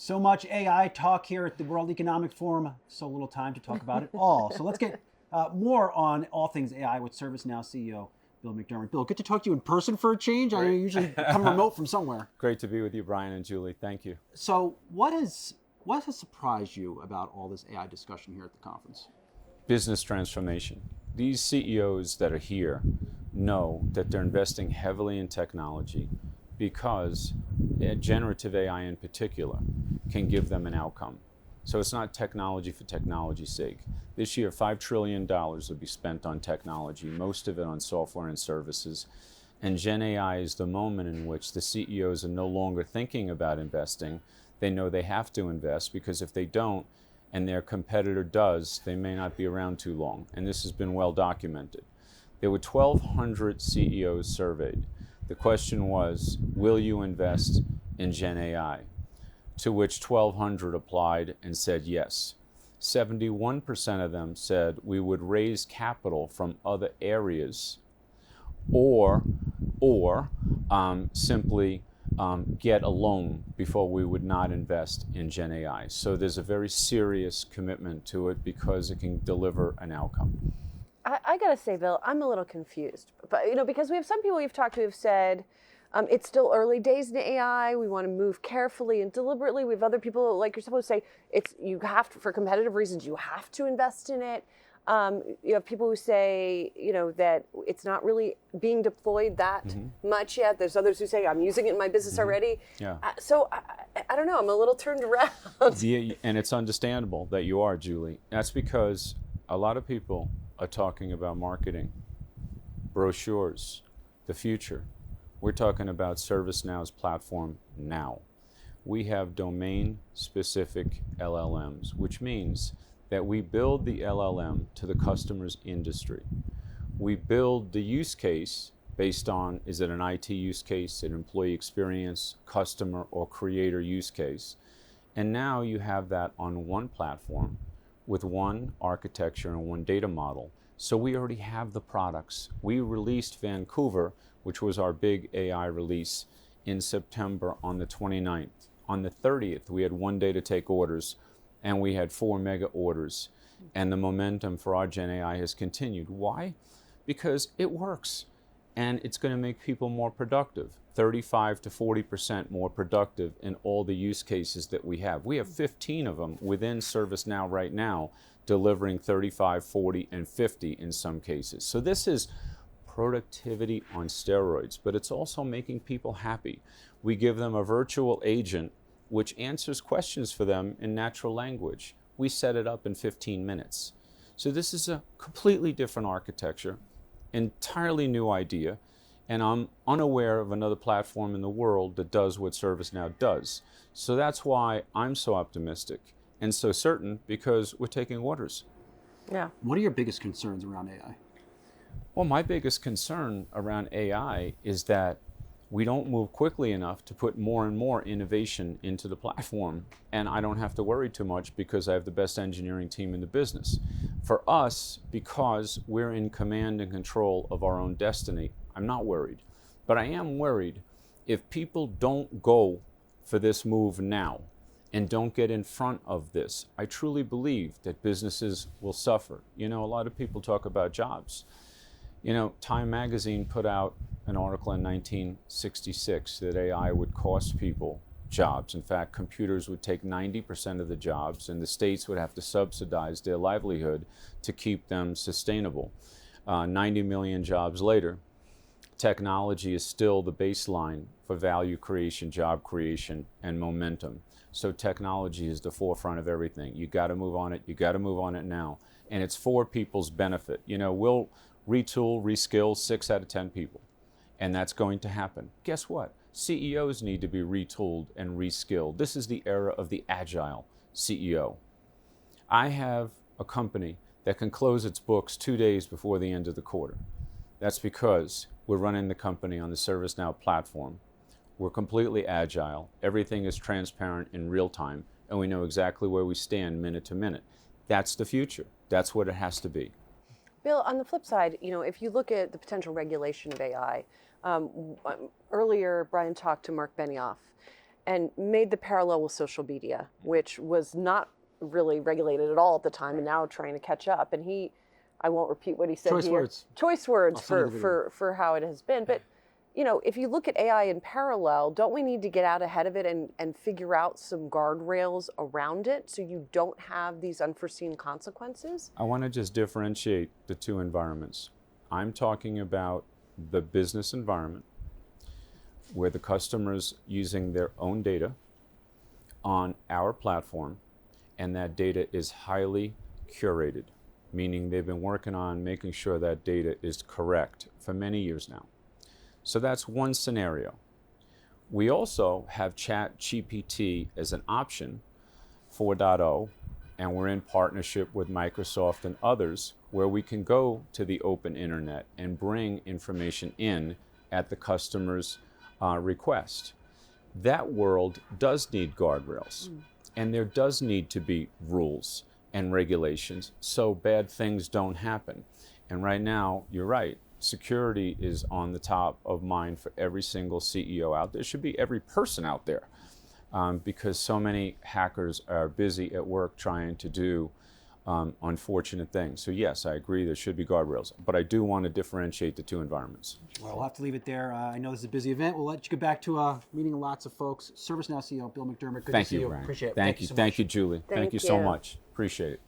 So much AI talk here at the World Economic Forum, so little time to talk about it all. So let's get more on all things AI with ServiceNow CEO Bill McDermott. Bill, good to talk to you in person for a change. I usually come remote from somewhere. Great to be with you, Brian and Julie. Thank you. So what has surprised you about all this AI discussion here at the conference? Business transformation. These CEOs that are here know that they're investing heavily in technology because generative AI in particular can give them an outcome. So it's not technology for technology's sake. This year, $5 trillion will be spent on technology, most of it on software and services. And Gen AI is the moment in which the CEOs are no longer thinking about investing. They know they have to invest because if they don't, and their competitor does, they may not be around too long. And this has been well documented. There were 1,200 CEOs surveyed. The question was, will you invest in Gen AI? To which 1,200 applied and said yes. 71% of them said we would raise capital from other areas or simply get a loan before we would not invest in Gen AI. So there's a very serious commitment to it because it can deliver an outcome. I gotta say, Bill, I'm a little confused, but because we have some people we've talked to who've said it's still early days in AI. We want to move carefully and deliberately. We have other people like you're supposed to say you have to, for competitive reasons, you have to invest in it. You have people who say that it's not really being deployed that much yet. There's others who say I'm using it in my business already. Yeah. So I don't know. I'm a little turned around. Yeah, and it's understandable that you are, Julie. That's because a lot of people are talking about marketing, brochures, the future. We're talking about ServiceNow's platform now. We have domain-specific LLMs, which means that we build the LLM to the customer's industry. We build the use case based on, is it an IT use case, an employee experience, customer or creator use case? And now you have that on one platform with one architecture and one data model. So we already have the products. We released Vancouver, which was our big AI release, in September on the 29th. On the 30th, we had one day to take orders, and we had 4 mega orders. And the momentum for our Gen AI has continued. Why? Because it works, and it's going to make people more productive, 35 to 40% more productive in all the use cases that we have. We have 15 of them within ServiceNow right now, delivering 35, 40, and 50 in some cases. So this is productivity on steroids, but it's also making people happy. We give them a virtual agent which answers questions for them in natural language. We set it up in 15 minutes. So this is a completely different architecture, entirely new idea, and I'm unaware of another platform in the world that does what ServiceNow does. So that's why I'm so optimistic and so certain, because we're taking orders. Yeah. What are your biggest concerns around AI? Well, my biggest concern around AI is that we don't move quickly enough to put more and more innovation into the platform. And I don't have to worry too much because I have the best engineering team in the business. For us, because we're in command and control of our own destiny, I'm not worried. But I am worried if people don't go for this move now and don't get in front of this. I truly believe that businesses will suffer. A lot of people talk about jobs. Time magazine put out an article in 1966 that AI would cost people jobs. In fact, computers would take 90% of the jobs, and the states would have to subsidize their livelihood to keep them sustainable. 90 million jobs later, technology is still the baseline for value creation, job creation, and momentum. So technology is the forefront of everything. You got to move on it. You got to move on it now. And it's for people's benefit. We'll retool, reskill 6 out of 10 people. And that's going to happen. Guess what? CEOs need to be retooled and reskilled. This is the era of the agile CEO. I have a company that can close its books 2 days before the end of the quarter. That's because we're running the company on the ServiceNow platform. We're completely agile. Everything is transparent in real time, and we know exactly where we stand minute to minute. That's the future. That's what it has to be. Bill, on the flip side, if you look at the potential regulation of AI, earlier Brian talked to Mark Benioff, and made the parallel with social media, which was not really regulated at all at the time, and now trying to catch up. And I won't repeat what he said Choice here. words. Choice words I'll send you the video. for how it has been. But if you look at AI in parallel, don't we need to get out ahead of it and figure out some guardrails around it so you don't have these unforeseen consequences? I want to just differentiate the two environments. I'm talking about the business environment where the customer's using their own data on our platform, and that data is highly curated, meaning they've been working on making sure that data is correct for many years now. So that's one scenario. We also have ChatGPT as an option 4.0, and we're in partnership with Microsoft and others where we can go to the open internet and bring information in at the customer's request. That world does need guardrails, and there does need to be rules and regulations so bad things don't happen. And right now, you're right, security is on the top of mind for every single CEO out there. It should be every person out there, because so many hackers are busy at work trying to do unfortunate things. So yes, I agree there should be guardrails, but I do want to differentiate the two environments. Well, we'll have to leave it there. I know this is a busy event. We'll let you get back to meeting lots of folks. ServiceNow CEO Bill McDermott, good to see you. Brian. Appreciate it. Thank you. So Thank much. you, Julie. Thank you so much. Appreciate it.